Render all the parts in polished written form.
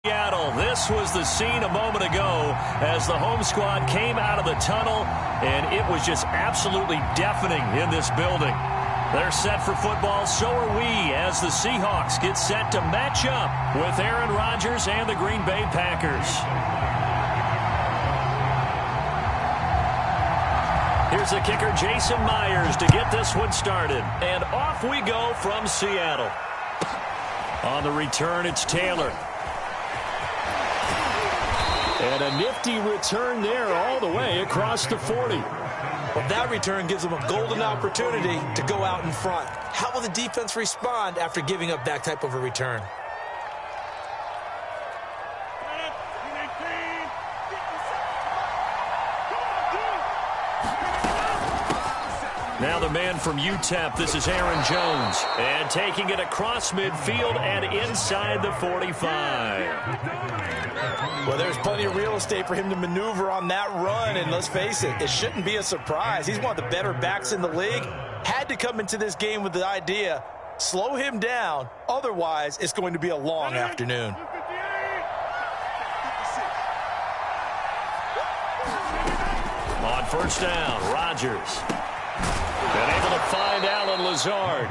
Seattle. This was the scene a moment ago as the home squad came out of the tunnel, and it was just absolutely deafening in this building. They're set for football, so are we, as the Seahawks get set to match up with Aaron Rodgers and the Green Bay Packers. Here's the kicker, Jason Myers, to get this one started. And off we go from Seattle. On the return, it's Taylor. And a nifty return there all the way across the 40. Well, that return gives them a golden opportunity to go out in front. How will the defense respond after giving up that type of a return? Now the man from UTEP, this is Aaron Jones. And taking it across midfield and inside the 45. Well, there's plenty of real estate for him to maneuver on that run, and let's face it, it shouldn't be a surprise. He's one of the better backs in the league. Had to come into this game with the idea, slow him down, otherwise it's going to be a long afternoon. On first down, Rodgers. Been able to find Alan Lazard.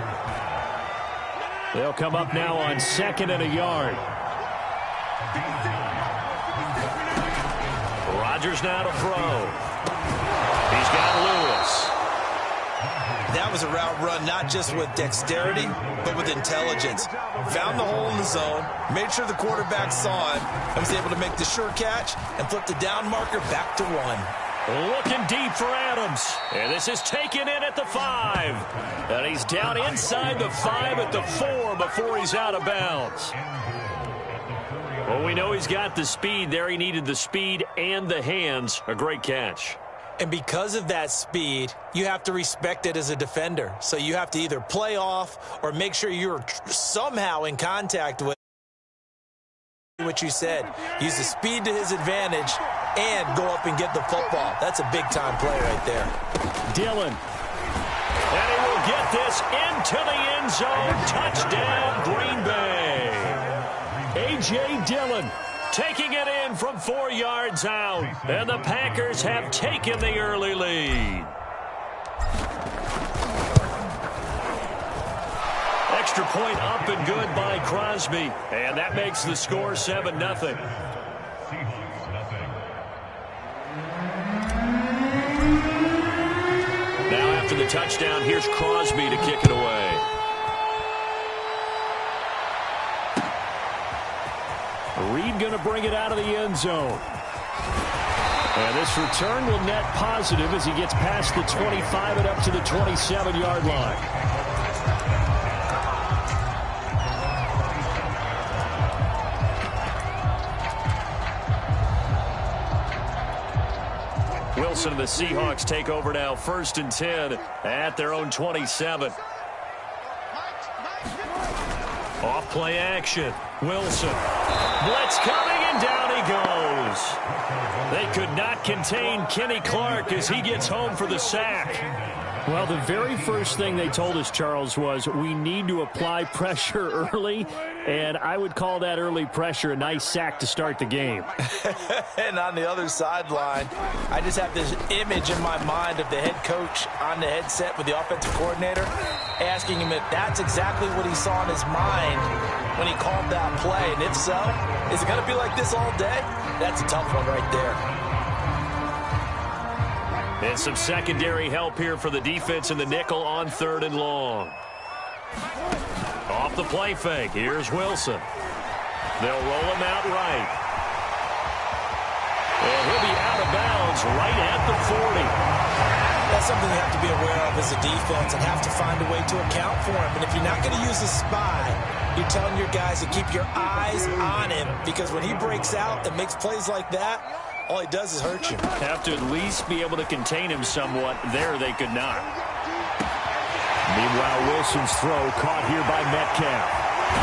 They'll come up now on 2nd and a yard. Rodgers now to throw. He's got Lewis. That was a route run not just with dexterity, but with intelligence. Found the hole in the zone, made sure the quarterback saw him, and was able to make the sure catch and flip the down marker back to 1. Looking deep for Adams. And this is taken in at the 5. And he's down inside the 5 at the 4 before he's out of bounds. Well, we know he's got the speed there. He needed the speed and the hands. A great catch. And because of that speed, you have to respect it as a defender. So you have to either play off or make sure you're somehow in contact with what you said. Use the speed to his advantage and go up and get the football. That's a big-time play right there. Dillon. And he will get this into the end zone. Touchdown, Green Bay. A.J. Dillon taking it in from 4 yards out. And the Packers have taken the early lead. Extra point up and good by Crosby. And that makes the score 7-0. Now after the touchdown, here's Crosby to kick it away. Reed going to bring it out of the end zone. And this return will net positive as he gets past the 25 and up to the 27-yard line. Wilson and the Seahawks take over now, 1st and 10 at their own 27. Off play action. Wilson. Blitz coming, and down he goes. They could not contain Kenny Clark as he gets home for the sack. Well, the very first thing they told us, Charles, was we need to apply pressure early, and I would call that early pressure a nice sack to start the game. And on the other sideline, I just have this image in my mind of the head coach on the headset with the offensive coordinator asking him if that's exactly what he saw in his mind when he called that play. And if so, is it going to be like this all day? That's a tough one right there. And some secondary help here for the defense in the nickel on 3rd and long. Off the play fake, here's Wilson. They'll roll him out right. And he'll be out of bounds right at the 40. That's something you have to be aware of as a defense and have to find a way to account for him. And if you're not going to use a spy, you're telling your guys to keep your eyes on him, because when he breaks out and makes plays like that, all he does is hurt you. Have to at least be able to contain him somewhat. There they could not. Meanwhile, Wilson's throw caught here by Metcalf.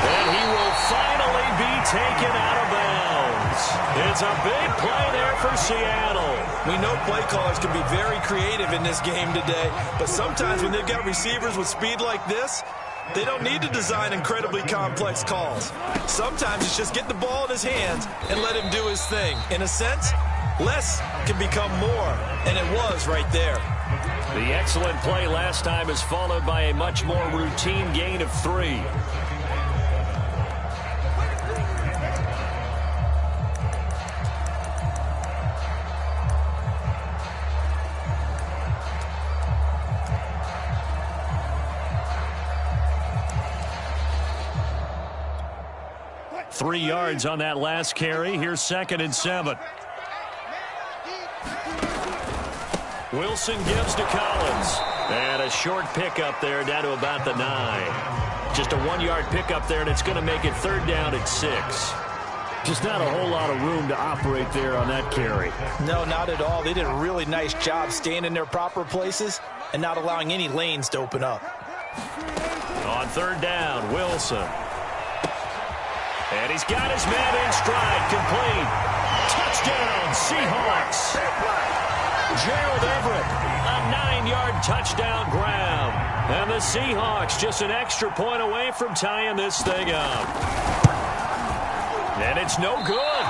And he will finally be taken out of bounds. It's a big play there for Seattle. We know play callers can be very creative in this game today, but sometimes when they've got receivers with speed like this, They don't need to design incredibly complex calls. Sometimes it's just get the ball in his hands and let him do his thing. In a sense, less can become more, and it was right there. The excellent play last time is followed by a much more routine gain of 3. Three yards on that last carry. Here's 2nd and 7. Wilson gives to Collins. And a short pickup there down to about the 9. Just a 1-yard pickup there, and it's going to make it 3rd down at 6. Just not a whole lot of room to operate there on that carry. No, not at all. They did a really nice job staying in their proper places and not allowing any lanes to open up. On 3rd down, Wilson. And he's got his man in stride, complete. Touchdown, Seahawks. Gerald Everett, a 9-yard touchdown grab. And the Seahawks just an extra point away from tying this thing up. And it's no good.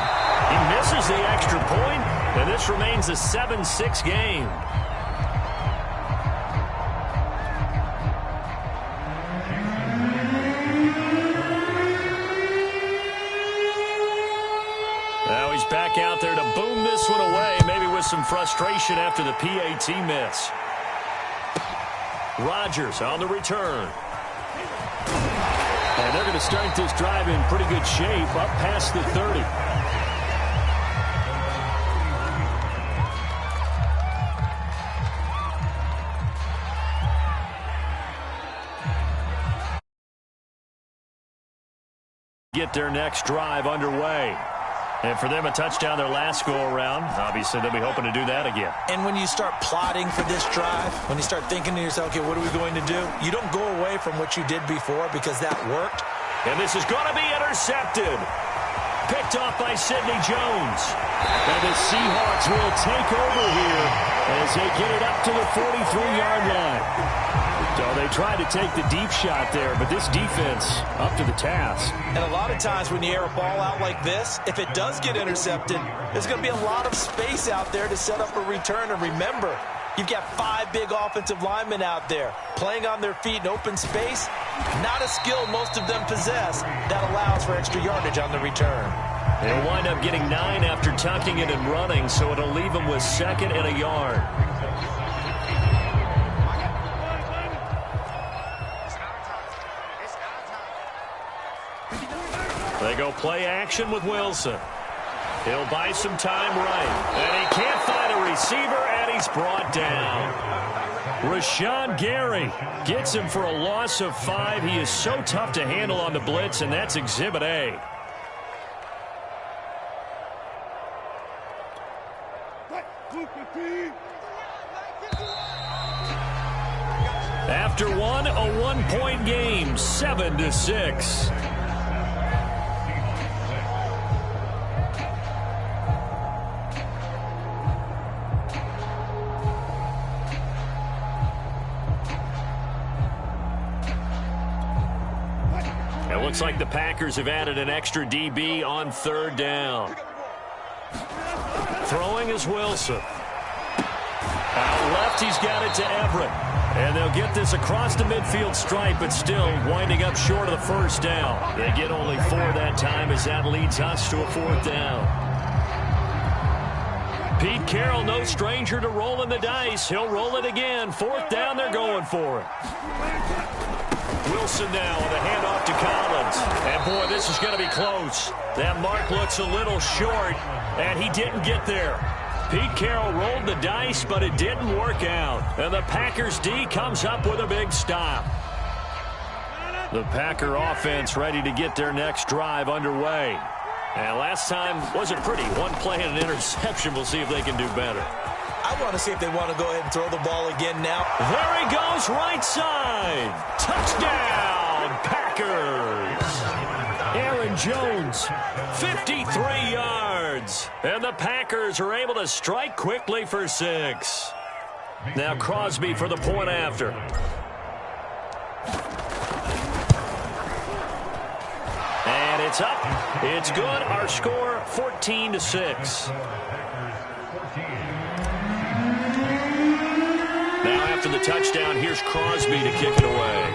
He misses the extra point, and this remains a 7-6 game. Now he's back out there to boom this one away, maybe with some frustration after the PAT miss. Rodgers on the return. And they're going to start this drive in pretty good shape, up past the 30. Get their next drive underway. And for them, a touchdown their last go-around. Obviously, they'll be hoping to do that again. And when you start plotting for this drive, when you start thinking to yourself, okay, what are we going to do? You don't go away from what you did before because that worked. And this is going to be intercepted. Picked off by Sidney Jones. And the Seahawks will take over here as they get it up to the 43-yard line. So they tried to take the deep shot there, but this defense up to the task. And a lot of times when you air a ball out like this, if it does get intercepted, there's going to be a lot of space out there to set up a return. And remember, you've got 5 big offensive linemen out there playing on their feet in open space. Not a skill most of them possess that allows for extra yardage on the return. They'll wind up getting 9 after tucking it and running, so it'll leave them with 2nd and a yard. They go play action with Wilson. He'll buy some time right. And he can't find a receiver, and he's brought down. Rashawn Gary gets him for a loss of 5. He is so tough to handle on the blitz, and that's Exhibit A. After one, a 1-point game, 7-6. It looks like the Packers have added an extra DB on 3rd down. Throwing is Wilson. Out left, he's got it to Everett. And they'll get this across the midfield stripe, but still winding up short of the 1st down. They get only 4 that time as that leads us to a 4th down. Pete Carroll, no stranger to rolling the dice. He'll roll it again. 4th down, they're going for it. Wilson now with a handoff to Collins. And, boy, this is going to be close. That mark looks a little short, and he didn't get there. Pete Carroll rolled the dice, but it didn't work out. And the Packers D comes up with a big stop. The Packer offense ready to get their next drive underway. And last time wasn't pretty. 1 play and an interception. We'll see if they can do better. I want to see if they want to go ahead and throw the ball again now. There he goes, right side. Touchdown, Packers. Aaron Jones, 53 yards. And the Packers are able to strike quickly for 6. Now Crosby for the point after. It's up. It's good. Our score, 14-6. Now after the touchdown, here's Crosby to kick it away.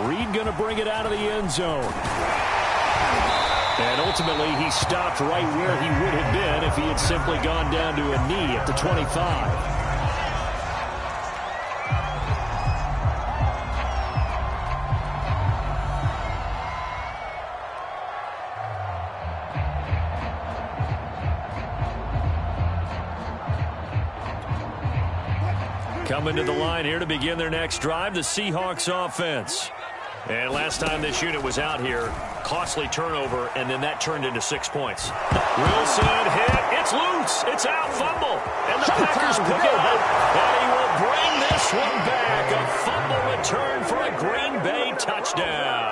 Reed going to bring it out of the end zone. And ultimately, he stopped right where he would have been if he had simply gone down to a knee at the 25. Coming to the line here to begin their next drive, the Seahawks offense. And last time this unit was out here, costly turnover, and then that turned into 6 points. Wilson hit. It's loose. It's out. Fumble. And the Packers pick it up. And he will bring this one back. A fumble return for a Green Bay touchdown.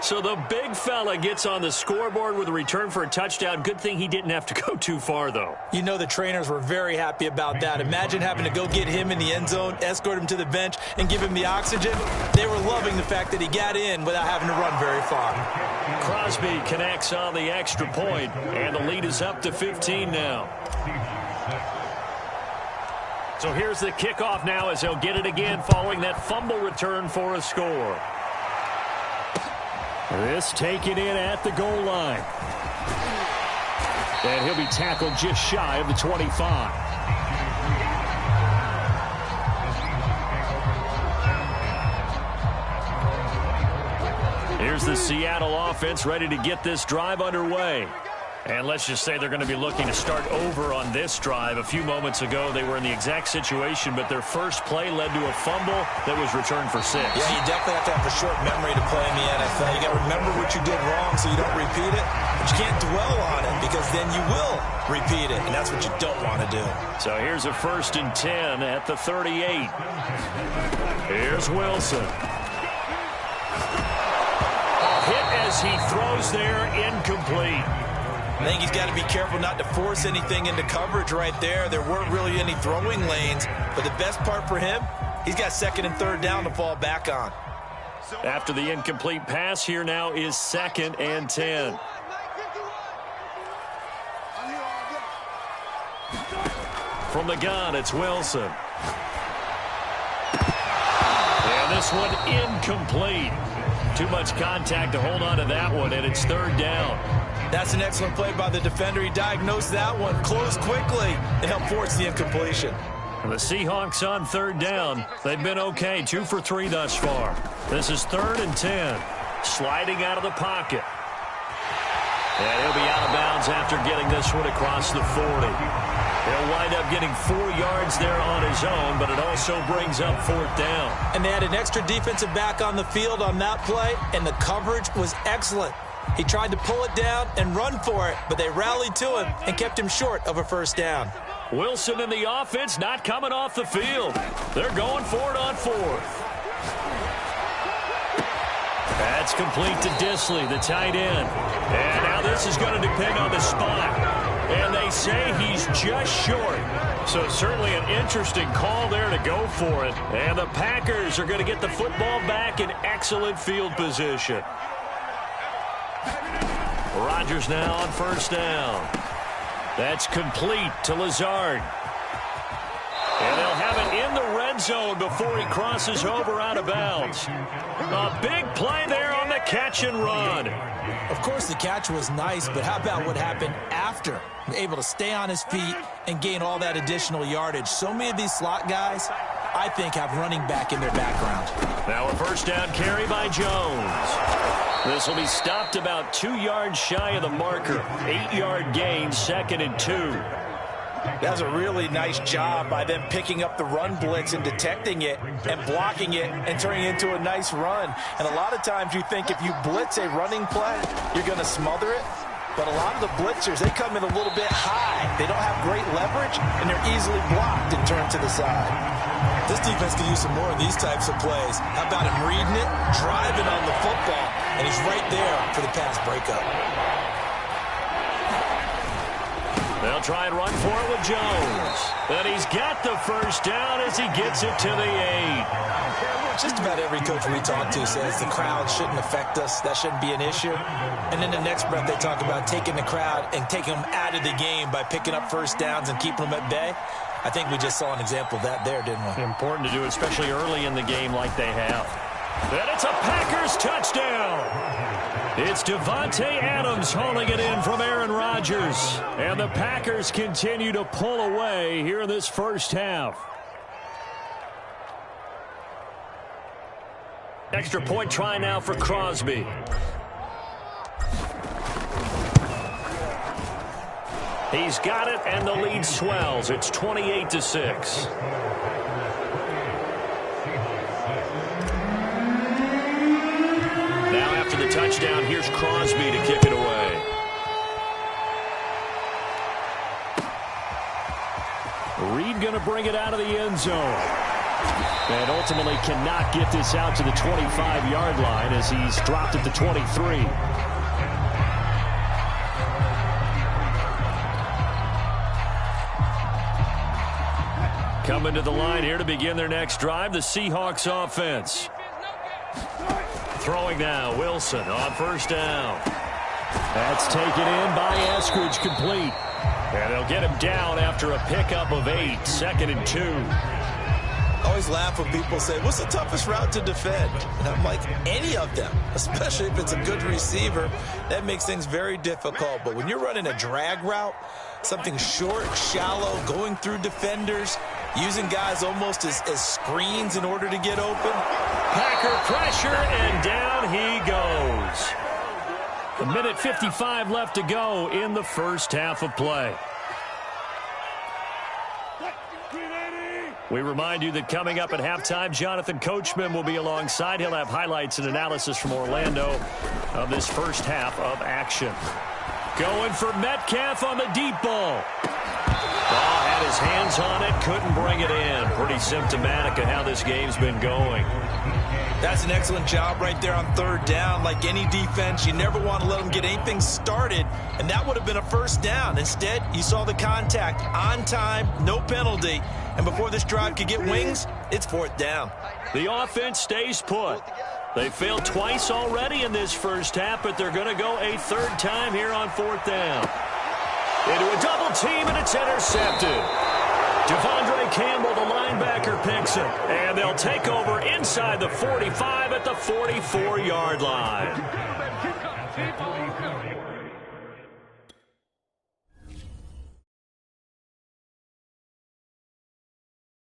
So the big fella gets on the scoreboard with a return for a touchdown. Good thing he didn't have to go too far, though. You know the trainers were very happy about that. Imagine having to go get him in the end zone, escort him to the bench, and give him the oxygen. They were loving the fact that he got in without having to run very far. Crosby connects on the extra point, and the lead is up to 15 now. So here's the kickoff now as he'll get it again following that fumble return for a score. This taken in at the goal line. And he'll be tackled just shy of the 25. Here's the Seattle offense ready to get this drive underway. And let's just say they're going to be looking to start over on this drive. A few moments ago, they were in the exact situation, but their first play led to a fumble that was returned for 6. Yeah, you definitely have to have a short memory to play in the NFL. You got to remember what you did wrong so you don't repeat it, but you can't dwell on it because then you will repeat it, and that's what you don't want to do. So here's a 1st and 10 at the 38. Here's Wilson. Hit as he throws there, incomplete. I think he's got to be careful not to force anything into coverage right there. There weren't really any throwing lanes, but the best part for him, he's got 2nd and 3rd down to fall back on. After the incomplete pass, here now is 2nd and 10. From the gun, it's Wilson. And this one incomplete. Too much contact to hold on to that one, and it's 3rd down. That's an excellent play by the defender. He diagnosed that one, closed quickly, and helped force the incompletion. The Seahawks on 3rd down. They've been okay, 2 for 3 thus far. This is 3rd and 10. Sliding out of the pocket. And he'll be out of bounds after getting this one across the 40. He'll wind up getting 4 yards there on his own, but it also brings up 4th down. And they had an extra defensive back on the field on that play, and the coverage was excellent. He tried to pull it down and run for it, but they rallied to him and kept him short of a 1st down. Wilson and the offense not coming off the field. They're going for it on 4th. That's complete to Disley, the tight end. And now this is going to depend on the spot. And they say he's just short. So certainly an interesting call there to go for it. And the Packers are going to get the football back in excellent field position. Rodgers now on 1st down. That's complete to Lazard. And they'll have it in the red zone before he crosses over out of bounds. A big play there on the catch and run. Of course, the catch was nice, but how about what happened after? Able to stay on his feet and gain all that additional yardage. So many of these slot guys, I think, have running back in their background. Now a 1st down carry by Jones. This will be stopped about 2 yards shy of the marker. 8-yard gain, 2nd and 2. That was a really nice job by them picking up the run blitz and detecting it and blocking it and turning it into a nice run. And a lot of times you think if you blitz a running play, you're going to smother it. But a lot of the blitzers, they come in a little bit high. They don't have great leverage, and they're easily blocked and turned to the side. This defense could use some more of these types of plays. How about him reading it, driving on the football, and he's right there for the pass breakup. They'll try and run for it with Jones. And he's got the first down as he gets it to the 8. Just about every coach we talk to says the crowd shouldn't affect us. That shouldn't be an issue. And in the next breath, they talk about taking the crowd and taking them out of the game by picking up first downs and keeping them at bay. I think we just saw an example of that there, didn't we? Important to do, especially early in the game like they have. And it's a Packers touchdown. It's Devontae Adams hauling it in from Aaron Rodgers. And the Packers continue to pull away here in this first half. Extra point try now for Crosby. He's got it, and the lead swells. It's 28-6. Now after the touchdown, here's Crosby to kick it away. Reed going to bring it out of the end zone. And ultimately cannot get this out to the 25-yard line as he's dropped at the 23. Coming to the line here to begin their next drive, the Seahawks offense. Throwing now, Wilson on first down. That's taken in by Eskridge, complete. And they'll get him down after a pickup of 8, 2nd and 2. I always laugh when people say, what's the toughest route to defend? And I'm like, any of them, especially if it's a good receiver. That makes things very difficult. But when you're running a drag route, something short, shallow, going through defenders, using guys almost as screens in order to get open. Packer pressure, and down he goes. 1:55 left to go in the first half of play. We remind you that coming up at halftime, Jonathan Coachman will be alongside. He'll have highlights and analysis from Orlando of this first half of action. Going for Metcalf on the deep ball. Ball had his hands on it, couldn't bring it in. Pretty symptomatic of how this game's been going. That's an excellent job right there on third down. Like any defense, you never want to let them get anything started, and that would have been a first down. Instead, you saw the contact on time, no penalty, and before this drive could get wings, it's fourth down. The offense stays put. They failed twice already in this first half, but they're going to go a third time here on fourth down. Into a double team, and it's intercepted. Devondre Campbell, the linebacker, picks it. And they'll take over inside the 45 at the 44-yard line.